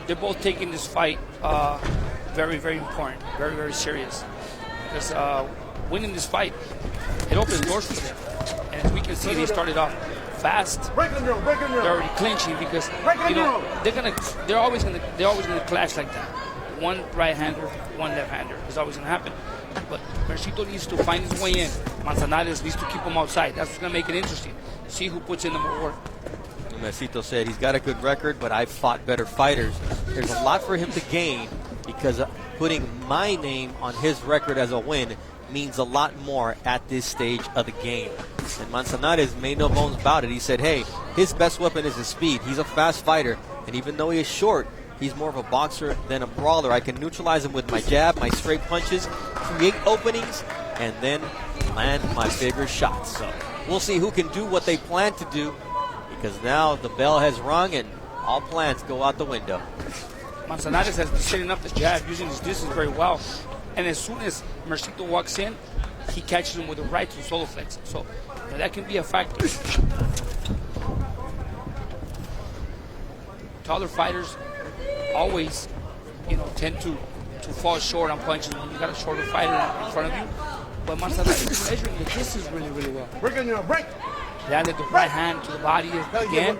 they're both taking this fight very, very important, very, very serious. Because winning this fight, it opens doors for them. And as we can see, they started off fast. They're already clinching because they're always gonna clash like that. One right-hander, one left-hander. It's always gonna happen. But Mercito needs to find his way in. Manzanares needs to keep him outside. That's what's gonna make it interesting. See who puts in the more work. Mercito said he's got a good record, but I've fought better fighters. There's a lot for him to gain because putting my name on his record as a win means a lot more at this stage of the game. And Manzanares made no bones about it. He said, hey, his best weapon is his speed. He's a fast fighter, and even though he is short, he's more of a boxer than a brawler. I can neutralize him with my jab, my straight punches, create openings, and then land my bigger shots. So we'll see who can do what they plan to do, because now the bell has rung and all plans go out the window. Manzanares has been setting up the jab, using his distance very well. And as soon as Mercito walks in, he catches him with a right to solo flex. So that can be a factor. Taller fighters always, tend to fall short on punches when you got a shorter fighter in front of you. But Manzanares is measuring the distance really, really well. Break. Landed the right hand to the body again.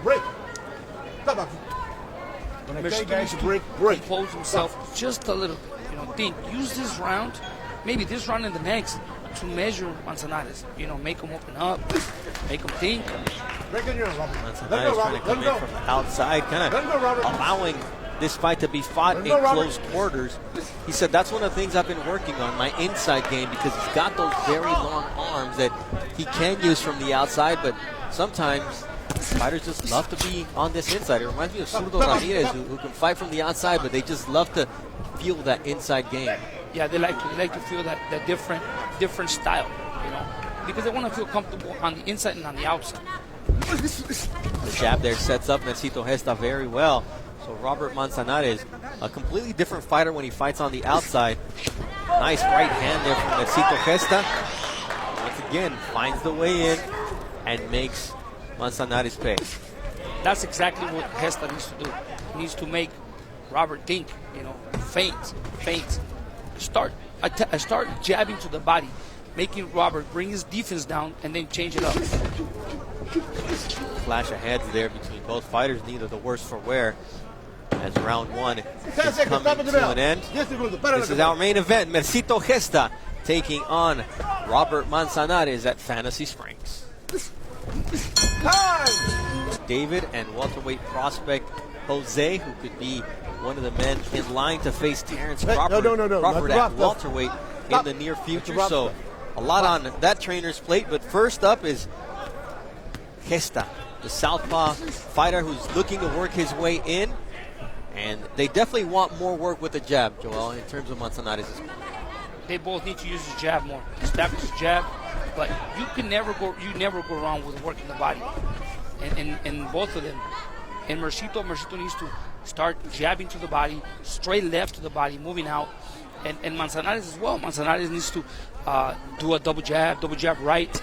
Mercito needs to compose himself just a little bit. Think, use this round, maybe this round and the next, to measure Manzanares. Make him open up, make him think. Manzanares trying to come in from the outside, kind of allowing this fight to be fought in close quarters. He said that's one of the things I've been working on, my inside game, because he's got those very long arms that he can use from the outside, but sometimes fighters just love to be on this inside. It reminds me of Zurdo Ramirez, who can fight from the outside, but they just love to feel that inside game. Yeah, they like to feel that different style, because they want to feel comfortable on the inside and on the outside. The jab there sets up Mercito Gesta very well. So Robert Manzanares, a completely different fighter when he fights on the outside. Nice right hand there from Mercito Gesta. Once again, finds the way in and makes Manzanares pay. That's exactly what Gesta needs to do. He needs to make Robert think, feint. Start jabbing to the body, making Robert bring his defense down and then change it up. Flash of heads there between both fighters, neither the worse for wear. As round one is coming to an end. This is our main event, Mercito Gesta taking on Robert Manzanares at Fantasy Springs. David and welterweight prospect Jose, who could be one of the men in line to face Terrence Crawford at welterweight in the near future. So a lot on that trainer's plate. But first up is Gesta, the southpaw fighter who's looking to work his way in. And they definitely want more work with the jab, Joel, in terms of Manzanares. They both need to use the jab more, establish the jab. But you never go wrong with working the body. And both of them. And Mercito needs to start jabbing to the body, straight left to the body, moving out. And Manzanares as well. Manzanares needs to do a double jab right.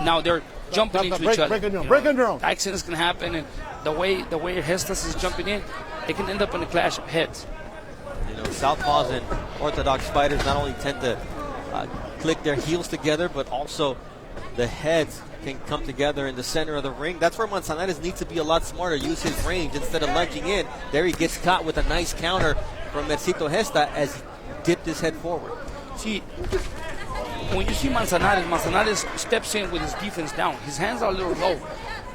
Now they're jumping into each other. Accidents can happen, and the way Gestas is jumping in, it can end up in a clash of heads. Southpaws and orthodox fighters not only tend to click their heels together, but also the heads can come together in the center of the ring. That's where Manzanares needs to be a lot smarter, use his range instead of lunging in. There he gets caught with a nice counter from Mercito Gesta as he dipped his head forward. See, when you see Manzanares steps in with his defense down. His hands are a little low.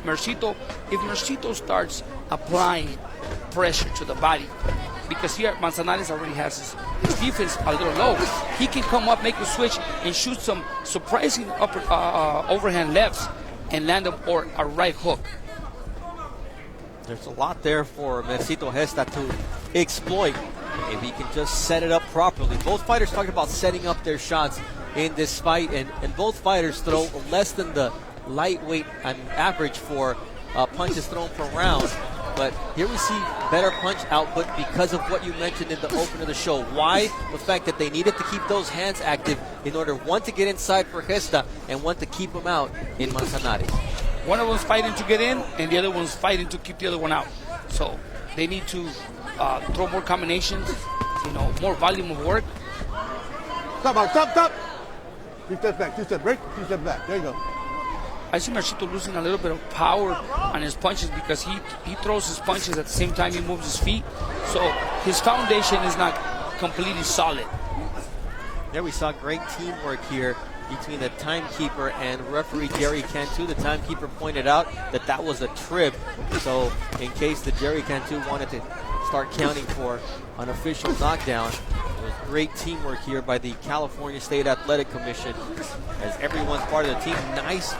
If Mercito starts applying pressure to the body, because here Manzanares already has his defense a little low, he can come up, make a switch, and shoot some surprising overhand lefts and land a right hook. There's a lot there for Mercito Gesta to exploit if he can just set it up properly. Both fighters talking about setting up their shots in this fight, and both fighters throw less than the lightweight average for punches thrown per round. But here we see better punch output because of what you mentioned in the open of the show. Why? The fact that they needed to keep those hands active in order, one, to get inside for Gesta, and one, to keep him out in Manzanares. One of them's fighting to get in, and the other one's fighting to keep the other one out. So they need to throw more combinations, more volume of work. Stop. 2 steps back, 2 steps break, 2 steps back. There you go. I see Mercito losing a little bit of power on his punches because he throws his punches at the same time he moves his feet. So his foundation is not completely solid. There we saw great teamwork here between the timekeeper and referee Jerry Cantu. The timekeeper pointed out that was a trip. So in case the Jerry Cantu wanted to start counting for an official knockdown, it was great teamwork here by the California State Athletic Commission as everyone's part of the team. Nice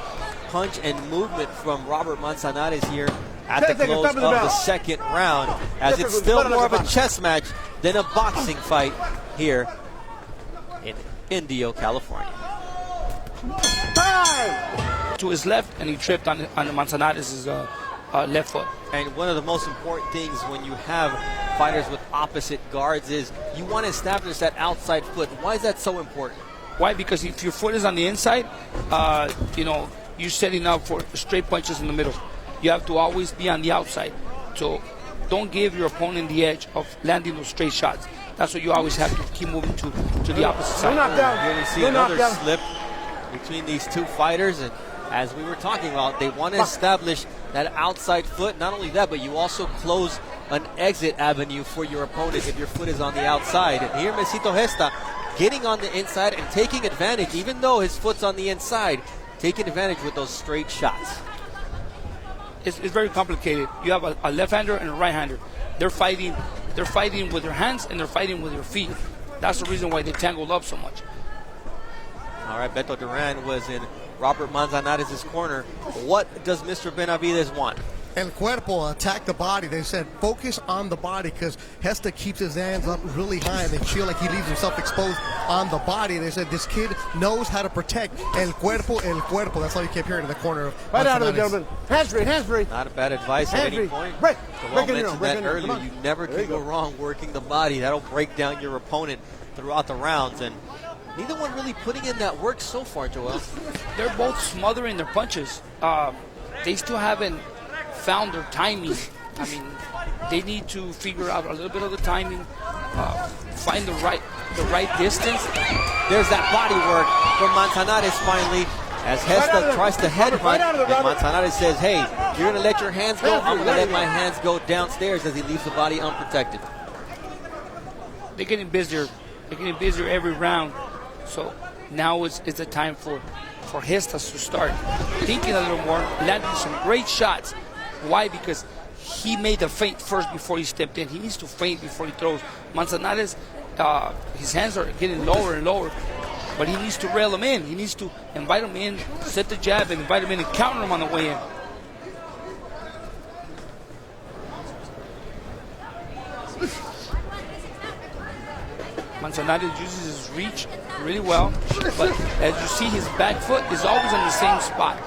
punch and movement from Robert Manzanares here at the close of the second round, as it's still more of a chess match than a boxing fight here in Indio, California. To his left, and he tripped on Manzanares' left foot. And one of the most important things when you have fighters with opposite guards is you want to establish that outside foot. Why is that so important? Why? Because if your foot is on the inside, you're setting up for straight punches in the middle. You have to always be on the outside. So don't give your opponent the edge of landing those straight shots. That's what you always have to keep moving to the opposite side. Here we see another slip between these two fighters, and as we were talking about, they want to establish that outside foot. Not only that, but you also close an exit avenue for your opponent if your foot is on the outside. And here Mercito Gesta getting on the inside and taking advantage, even though his foot's on the inside, taking advantage with those straight shots. It's very complicated. You have a left-hander and a right-hander. They're fighting with their hands and they're fighting with their feet. That's the reason why they tangled up so much. All right, Beto Duran was in Robert Manzanares' corner. What does Mr. Benavidez want? El Cuerpo, attack the body. They said focus on the body because Gesta keeps his hands up really high and they feel like he leaves himself exposed on the body. They said this kid knows how to protect El Cuerpo, El Cuerpo. That's all you kept hearing in the corner of Right out of the gentleman. Hands free. Not a bad advice at any point. Break. Joel mentioned that earlier. You never can go wrong working the body. That'll break down your opponent throughout the rounds. And neither one really putting in that work so far, Joel. They're both smothering their punches. They still haven't found their timing. I mean, they need to figure out a little bit of the timing, find the right distance. There's that body work from Manzanares finally, as Gesta tries to headbutt, and Manzanares says, hey, you're going to let your hands go? I'm going to let my hands go downstairs, as he leaves the body unprotected. They're getting busier. They're getting busier every round. So now it's the time for Gesta to start thinking a little more, landing some great shots. Why? Because he made the feint first before he stepped in. He needs to feint before he throws. Manzanares, his hands are getting lower and lower, but he needs to rail him in. He needs to invite him in, set the jab, and invite him in and counter him on the way in. Manzanares uses his reach really well, but as you see, his back foot is always on the same spot.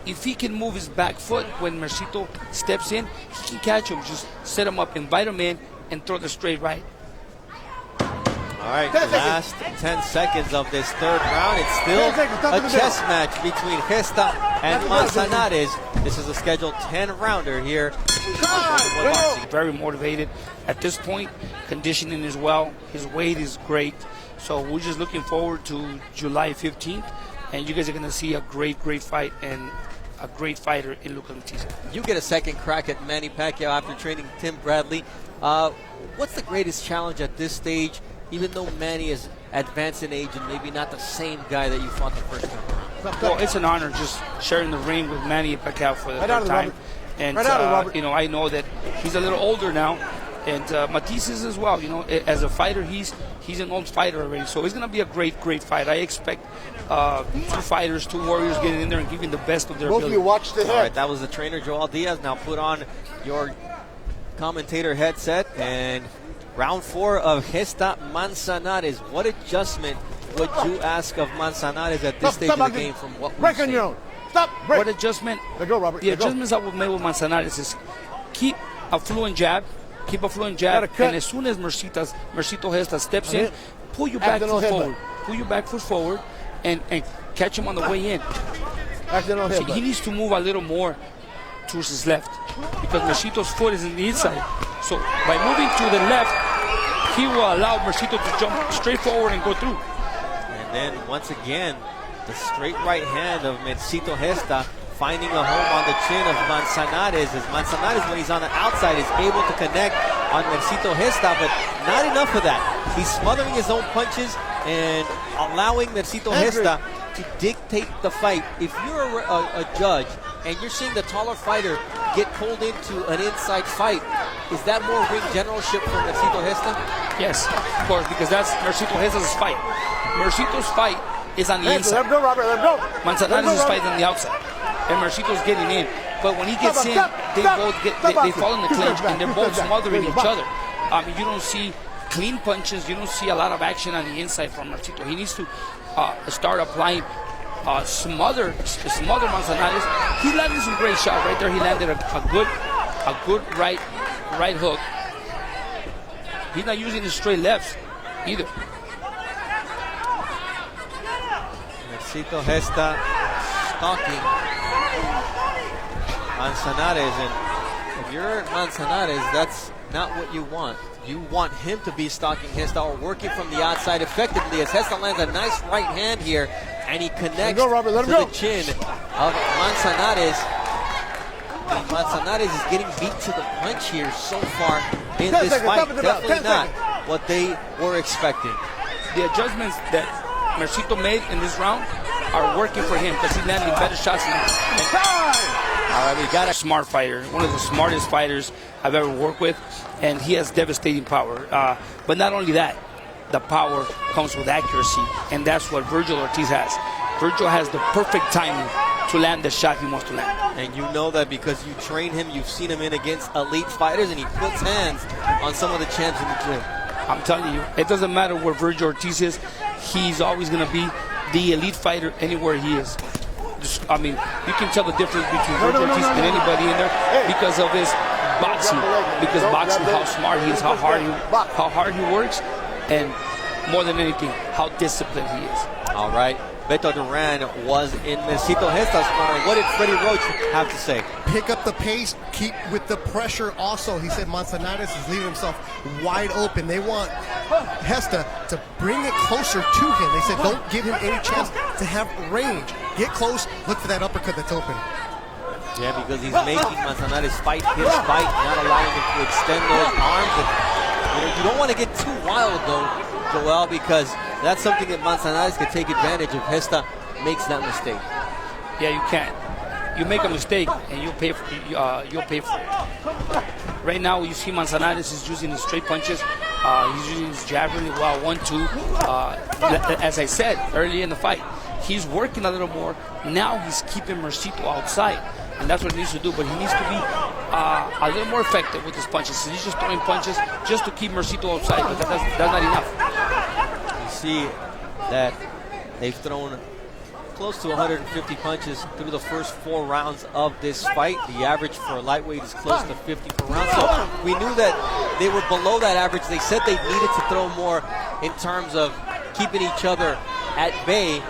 If he can move his back foot when Mercito steps in, he can catch him, just set him up, invite him in, and throw the straight right. All right, the last 10 seconds of this third round. It's still a chess match between Gesta and Manzanares. This is a scheduled 10-rounder here. Very motivated. At this point, conditioning is well. His weight is great. So we're just looking forward to July 15th. And you guys are going to see a great fight and a great fighter in Luca Leticia. You get a second crack at Manny Pacquiao after training Tim Bradley. What's the greatest challenge at this stage, even though Manny is advanced in age and maybe not the same guy that you fought the first time around? Well, it's an honor just sharing the ring with Manny Pacquiao for the third time. And, I know that he's a little older now. And Matisse is as well. As a fighter, he's an old fighter already. So it's going to be a great fight. I expect two warriors getting in there and giving the best of their ability. Both of you watch the head. All right, that was the trainer, Joel Diaz. Now put on your commentator headset. And round 4 of Gesta Manzanares. What adjustment would you ask of Manzanares at this stage of the game from what we've seen? On your own. Stop. Break. What adjustment? There go, Robert. The adjustments I would make with Manzanares is keep a fluent jab. And as soon as Mercito Gesta steps in, pull your back foot forward. Pull your back foot forward and catch him on the way in. He needs to move a little more towards his left. because Mercito's foot is in the inside. So by moving to the left, he will allow Mercito to jump straight forward and go through. And then once again, the straight right hand of Mercito Gesta finding a home on the chin of Manzanares, as Manzanares, when he's on the outside, is able to connect on Mercito Gesta, but not enough of that. He's smothering his own punches and allowing Mercito Gesta to dictate the fight. If you're a judge and you're seeing the taller fighter get pulled into an inside fight, is that more ring generalship for Mercito Gesta? Yes, of course, because that's Mercito Gesta's fight. Mercito's fight is on the inside. Let him go, Robert. Let him go. Manzanares' fight on the outside, and Mercito's getting in. But when he gets in, they fall in the clinch, and they're both smothering each other. I mean, you don't see clean punches. You don't see a lot of action on the inside from Mercito. He needs to start applying smother Manzanares. He landed some great shots right there. He landed a good right hook. He's not using his straight lefts either. Mercito Gesta stalking Manzanares, and if you're Manzanares, that's not what you want. You want him to be stalking Gesta or working from the outside effectively, as Gesta lands a nice right hand here, and he connects to the chin of Manzanares. And Manzanares is getting beat to the punch here so far in this fight. Definitely not what they were expecting. The adjustments that Mercito made in this round are working for him because he's landing better shots than All right, we got a smart fighter, one of the smartest fighters I've ever worked with, and he has devastating power. But not only that, the power comes with accuracy, and that's what Virgil Ortiz has. Virgil has the perfect timing to land the shot he wants to land. And you know that because you train him, you've seen him in against elite fighters, and he puts hands on some of the champs in the gym. I'm telling you, it doesn't matter where Virgil Ortiz is, he's always going to be the elite fighter anywhere he is. I mean, you can tell the difference between Virgil Ortiz and anybody in there because of his boxing. Because boxing, how smart he is, how hard he works, and more than anything, how disciplined he is. All right. Beto Duran was in Mercito Gesta's corner. What did Freddie Roach have to say? Pick up the pace, keep with the pressure also. He said Manzanares is leaving himself wide open. They want Gesta to bring it closer to him. They said don't give him any chance to have range. Get close, look for that uppercut that's open. Yeah, because he's making Manzanares fight his fight, not allowing him to extend those arms. And, you don't want to get too wild, though, Joel, because that's something that Manzanares can take advantage if Gesta makes that mistake. Yeah, you can't. You make a mistake, and you'll pay for it. Right now, you see Manzanares is using his straight punches. He's using his jab really well, 1-2. As I said early in the fight, he's working a little more. Now he's keeping Mercito outside, and that's what he needs to do. But he needs to be a little more effective with his punches. So he's just throwing punches just to keep Mercito outside, but that's not enough. You see that they've thrown close to 150 punches through the first 4 rounds of this fight. The average for a lightweight is close to 50 per round. So we knew that they were below that average. They said they needed to throw more in terms of keeping each other at bay.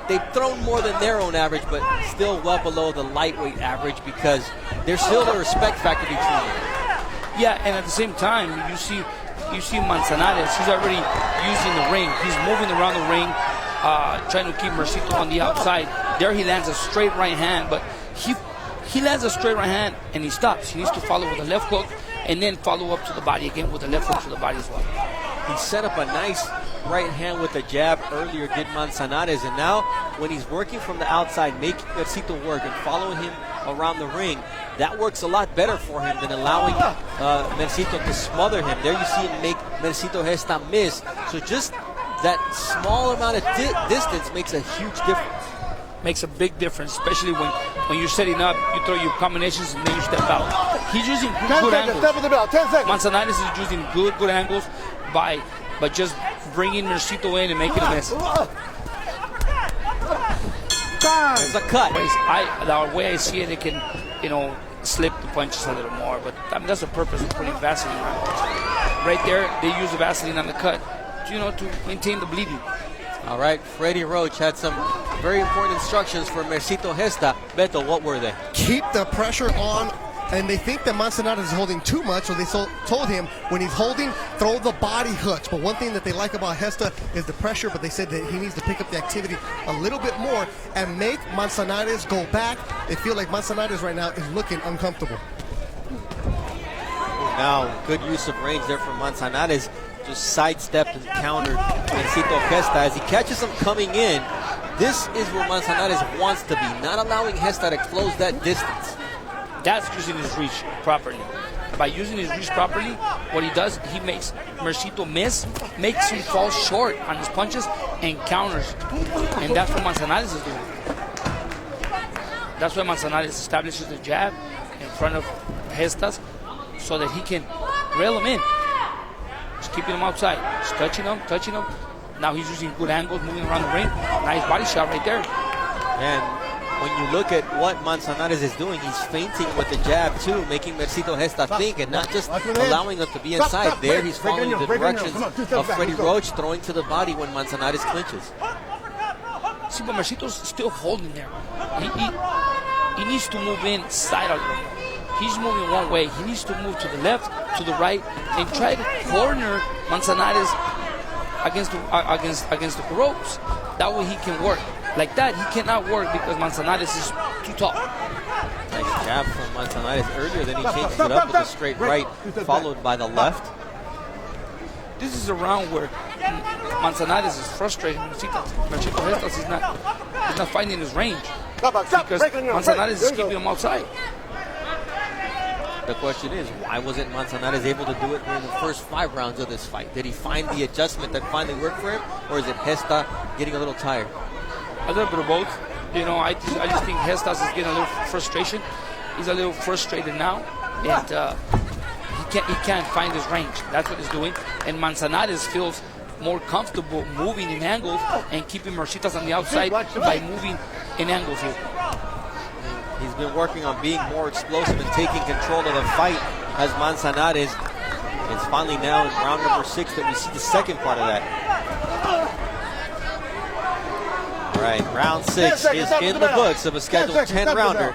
They've thrown more than their own average, but still well below the lightweight average because there's still a respect factor between them. Yeah, and at the same time, you see Manzanares. He's already using the ring. He's moving around the ring, trying to keep Mercito on the outside. There he lands a straight right hand, but he lands a straight right hand and he stops. He needs to follow with a left hook and then follow up to the body again with a left hook to the body as well. He set up a nice right hand with a jab earlier, did Manzanares, and now when he's working from the outside, making Mercito work and following him around the ring, that works a lot better for him than allowing Mercito to smother him. There you see him make Mercito Gesta miss. So just that small amount of distance makes a huge difference. Makes a big difference, especially when you're setting up, you throw your combinations and then you step out. He's using good angles. Step in the bell, 10 seconds. Manzanares is using good angles by just bringing Mercito in and making a miss. There's a cut. The way I see it, it can, slip the punches a little more. But I mean, that's the purpose of putting Vaseline on it. Right there, they use the Vaseline on the cut, to maintain the bleeding. All right, Freddie Roach had some very important instructions for Mercito Gesta. Beto, what were they? Keep the pressure on and they think that Manzanares is holding too much, so they told him when he's holding, throw the body hooks. But one thing that they like about Gesta is the pressure, but they said that he needs to pick up the activity a little bit more and make Manzanares go back. They feel like Manzanares right now is looking uncomfortable. Now, good use of range there from Manzanares. Just sidestepped and countered Mercito Gesta as he catches him coming in. This is where Manzanares wants to be, not allowing Gesta to close that distance. That's using his reach properly. By using his reach properly, what he does, he makes Mercito miss, makes him fall short on his punches, and counters. And that's what Manzanares is doing. That's why Manzanares establishes the jab in front of Gesta's so that he can rail him in. Just keeping him outside. Just touching him. Now he's using good angles, moving around the ring. Nice body shot right there. And when you look at what Manzanares is doing, he's feinting with the jab too, making Mercito Gesta think and not just allowing him to be inside. There he's following the directions of Freddie Roach, throwing to the body when Manzanares clinches. See, but Mercito's still holding there. He needs to move inside a little more. He's moving one way. He needs to move to the left, to the right, and try to corner Manzanares against the ropes. That way he can work. Like that, he cannot work because Manzanares is too tall. Nice jab from Manzanares earlier, then he changes it up with a straight right, followed by the left. This is a round where Manzanares is frustrated. Mercito Gesta is not finding his range because Manzanares is keeping him outside. The question is, why wasn't Manzanares able to do it during the first 5 rounds of this fight? Did he find the adjustment that finally worked for him, or is it Gesta getting a little tired? A little bit of both. You know, I just think Gesta is getting a little frustration. He's a little frustrated now, and he can't find his range. That's what he's doing. And Manzanares feels more comfortable moving in angles and keeping Mercitas on the outside by moving in angles here. He's been working on being more explosive and taking control of the fight as Manzanares. It's finally now in round number 6 that we see the second part of that. All right, round 6 is in the books of a scheduled 10-rounder.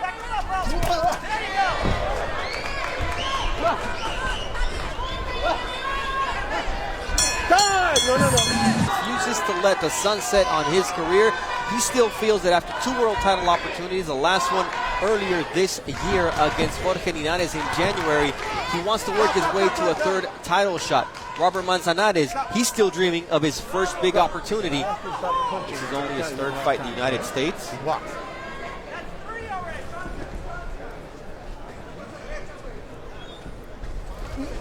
Refuses to let the sun set on his career. He still feels that after 2 world title opportunities, the last one earlier this year against Jorge Linares in January, he wants to work his way to a 3rd title shot. Robert Manzanares, he's still dreaming of his first big opportunity. This is only his 3rd fight in the United States.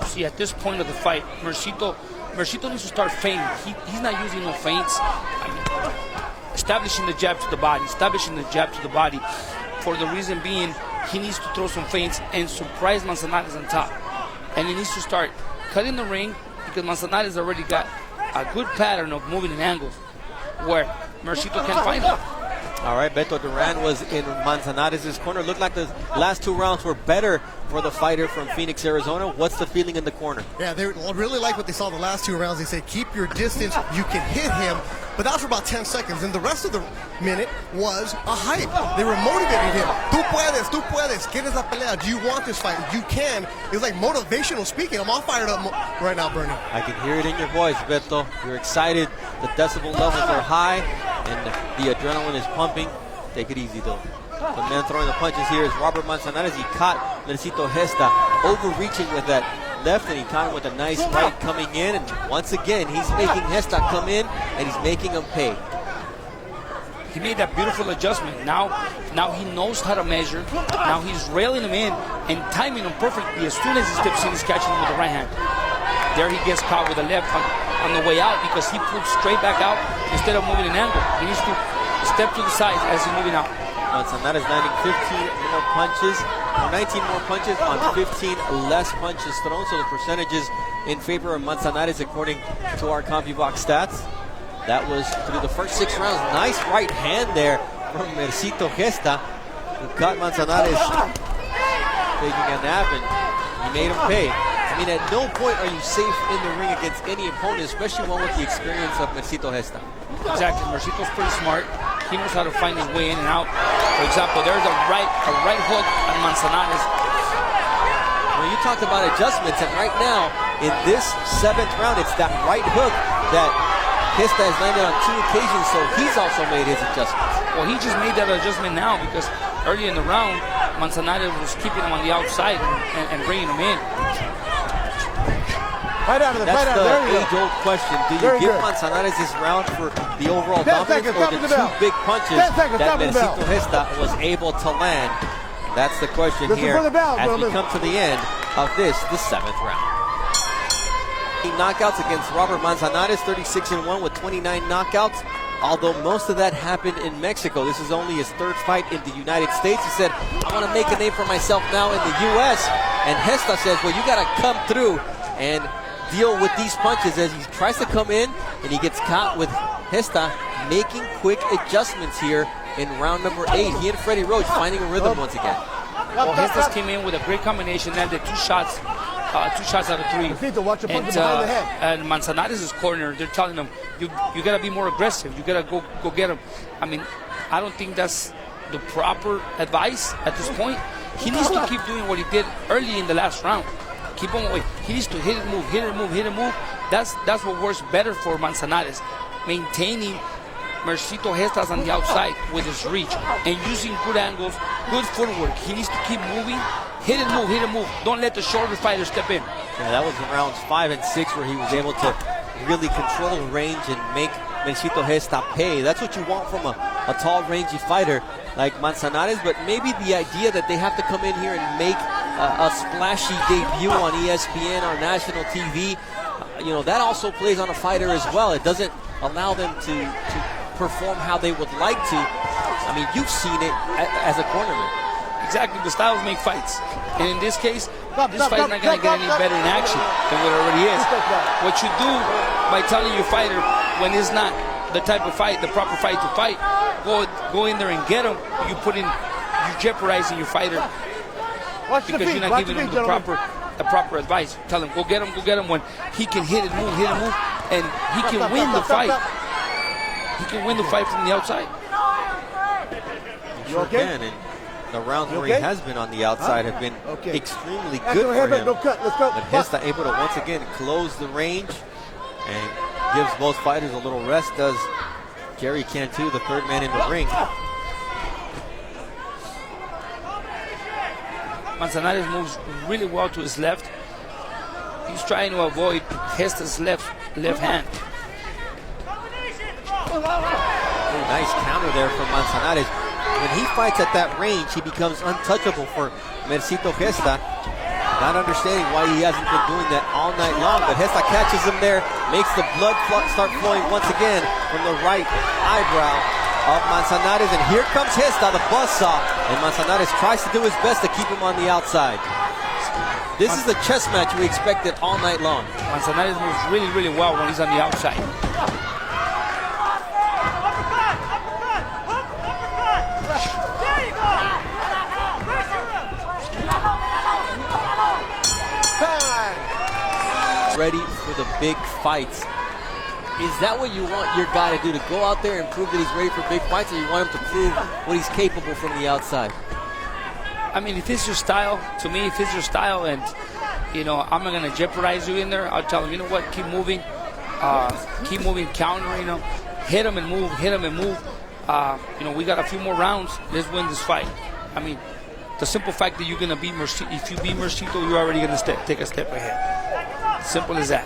See, at this point of the fight, Mercito needs to start feinting. He's not using no feints. Establishing the jab to the body, for the reason being he needs to throw some feints and surprise Manzanares on top. And he needs to start cutting the ring because Manzanares already got a good pattern of moving in angles where Mercito can't find him. All right, Beto Duran was in Manzanares' corner. Looked like the last 2 rounds were better for the fighter from Phoenix, Arizona. What's the feeling in the corner? Yeah, they really like what they saw the last 2 rounds. They say, keep your distance, you can hit him. But that was for about 10 seconds, and the rest of the minute was a hype. They were motivating him. Tú puedes, quieres la pelea. Do you want this fight? You can. It was like motivational speaking. I'm all fired up right now, Bernie. I can hear it in your voice, Beto. You're excited. The decibel levels are high, and the adrenaline is pumping. Take it easy, though. The man throwing the punches here is Robert Manzanares. He caught Mercito Gesta overreaching with that left, and he caught him with a nice right coming in. And once again, he's making Gesta come in, and he's making him pay. He made that beautiful adjustment. Now he knows how to measure. Now he's railing him in and timing him perfectly. As soon as he steps in, he's catching him with the right hand. There he gets caught with the left on the way out because he pulled straight back out instead of moving an angle. He needs to step to the side as he's moving out. Manzanares landing 15 more punches, or 19 more punches on 15 less punches thrown. So the percentages in favor of Manzanares according to our CompuBox stats. That was through the first 6 rounds. Nice right hand there from Mercito Gesta, who caught Manzanares taking a nap, and he made him pay. I mean, at no point are you safe in the ring against any opponent, especially one with the experience of Mercito Gesta. Exactly. Mercito's pretty smart. He knows how to find his way in and out. For example, there's a right hook on Manzanares. you talked about adjustments, and right now, in this 7th round, it's that right hook that Gesta has landed on 2 occasions, so he's also made his adjustments. Well, he just made that adjustment now because early in the round, Manzanares was keeping him on the outside and bringing him in. That's the age-old question. Do you give Manzanares this round for the overall dominance or the 2 big punches that Mercito Gesta was able to land? That's the question here as we come to the end of the 7th round. Knockouts against Robert Manzanares, 36-1 with 29 knockouts. Although most of that happened in Mexico, this is only his 3rd fight in the United States. He said, I want to make a name for myself now in the U.S. And Gesta says, well, you got to come through and deal with these punches as he tries to come in and he gets caught with Gesta making quick adjustments here in round number 8. He and Freddie Roach finding a rhythm once again. Well, Gesta came in with a great combination, landed 2 shots out of 3. And Manzanares' corner, they're telling him, you got to be more aggressive. You got to go get him. I mean, I don't think that's the proper advice at this point. He needs to keep doing what he did early in the last round. Keep on away. He needs to hit and move, hit and move, hit and move. That's what works better for Manzanares. Maintaining Mercito Gesta's on the outside with his reach and using good angles, good footwork. He needs to keep moving, hit and move, hit and move. Don't let the shorter fighter step in. Yeah, that was in rounds 5 and 6 where he was able to really control the range and make Mercito Gesta pay. That's what you want from a tall, rangy fighter like Manzanares, but maybe the idea that they have to come in here and make a splashy debut on ESPN or national TV, that also plays on a fighter as well. It doesn't allow them to perform how they would like to. I mean, you've seen it as a cornerman. Exactly, the styles make fights. And in this case, this fight is not going to get any better in action than what it already is. What you do by telling your fighter when it's not the type of fight, the proper fight to fight, go in there and get him, you're jeopardizing your fighter because you're not giving him the proper advice. Tell him, go get him when he can hit and move, and he can win the fight. He can win the fight from the outside. Sure can, and the rounds where he has been on the outside have been extremely good for him. But Gesta able to once again close the range and gives both fighters a little rest, does Jerry Cantu, the 3rd man in the ring. Manzanares moves really well to his left. He's trying to avoid Gesta's left hand. Very nice counter there from Manzanares. When he fights at that range, he becomes untouchable for Mercito Gesta. Not understanding why he hasn't been doing that all night long, but Gesta catches him there, makes the blood start flowing once again from the right eyebrow of Manzanares, and here comes Gesta, the buzzsaw, and Manzanares tries to do his best to keep him on the outside. This is the chess match we expected all night long. Manzanares moves really, really well when he's on the outside. Ready for the big fights. Is that what you want your guy to do, to go out there and prove that he's ready for big fights, or you want him to prove what he's capable from the outside? I mean, if it's your style, to me, if it's your style and, I'm not going to jeopardize you in there, I'll tell him, you know what, keep moving, counter, hit him and move, we got a few more rounds, let's win this fight. I mean, the simple fact that you're going to beat Mercito, if you beat Mercito, you're already going to take a step ahead. Simple as that.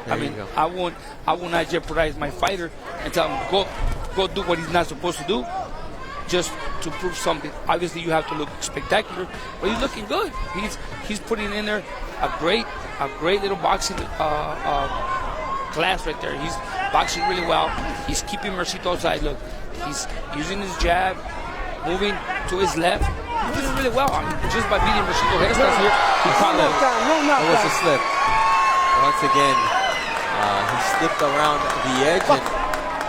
I will not jeopardize my fighter and tell him go do what he's not supposed to do just to prove something. Obviously, you have to look spectacular, but he's looking good. He's putting in there a great little boxing class right there. He's boxing really well. He's keeping Mercito outside. Look, he's using his jab, moving to his left. He's doing really well. Just by beating Mercito Gesta here, he caught it was a slip. Once again, he slipped around the edge, and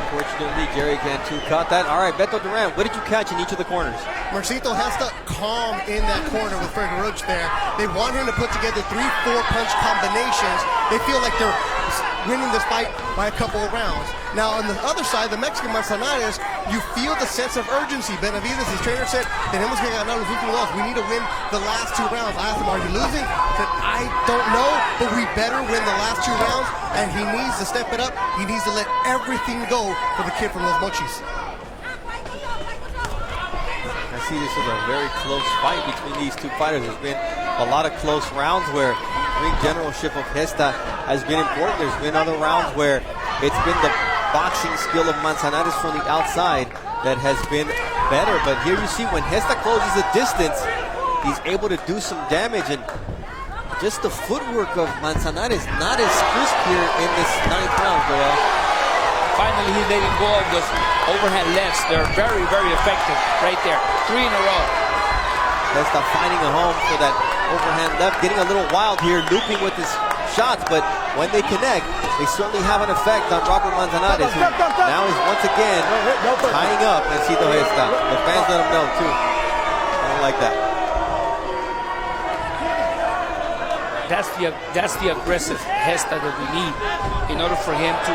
unfortunately, Jerry Cantu caught that. All right, Beto Duran, what did you catch in each of the corners? Mercito Gesta calm in that corner with Freddie Roach there. They want him to put together 3-4 punch combinations. They feel like they're winning this fight by a couple of rounds. Now, on the other side, the Mexican Manzanares, you feel the sense of urgency. Benavidez, his trainer, said, tenemos que ganar los últimos dos. We need to win the last 2 rounds. I asked him, are you losing? He said, I don't know, but we better win the last 2 rounds, and he needs to step it up. He needs to let everything go for the kid from Los Mochis. I see this as a very close fight between these two fighters. There's been a lot of close rounds where ring generalship of Gesta has been important. There's been other rounds where it's been the boxing skill of Manzanares from the outside that has been better. But here you see when Gesta closes the distance, he's able to do some damage. And just the footwork of Manzanares not as crisp here in this 9th round, Joel. Finally, he's letting go of those overhand lefts. They're very, very effective right there. 3 in a row. Gesta finding a home for that overhand left, getting a little wild here, looping with his shots, but when they connect, they certainly have an effect on Robert Manzanares, who now is once again tying up Mercito Gesta. The fans let him know, too. I don't like that. That's the aggressive Gesta that we need in order for him to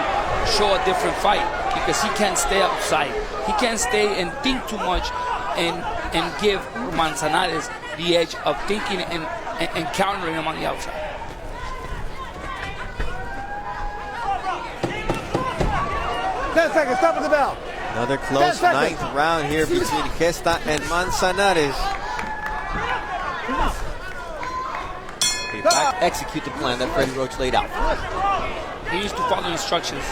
show a different fight, because he can't stay outside. He can't stay and think too much and give Manzanares the edge of thinking and countering him on the outside. Stop at the bell. Another close 9th round here between Gesta and Manzanares. They back execute the plan that Freddie Roach laid out. He used to follow instructions.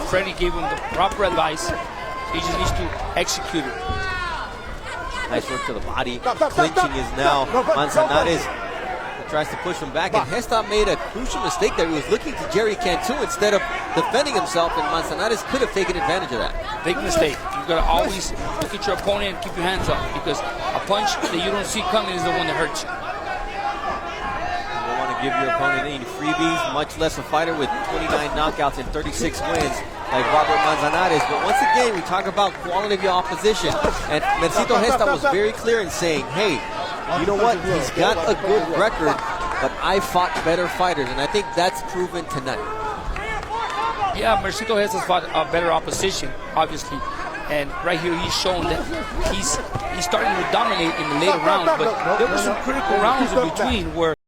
Freddie gave him the proper advice. He just needs to execute it. Nice work to the body. Clinching is now Manzanares. He tries to push him back, and Gesta made a crucial mistake there. He was looking to Jerry Cantu instead of defending himself, and Manzanares could have taken advantage of that. Big mistake. You've got to always look at your opponent and keep your hands up, because a punch that you don't see coming is the one that hurts you. You don't want to give your opponent any freebies, much less a fighter with 29 knockouts and 36 wins like Robert Manzanares. But once again, we talk about quality of your opposition, and Mercito Gesta was very clear in saying, hey, you know what? He's got a good record, but I fought better fighters, and I think that's proven tonight. Yeah, Mercito Gesta's fought a better opposition, obviously. And right here, he's shown that he's starting to dominate in the later rounds, but there were some critical rounds in between where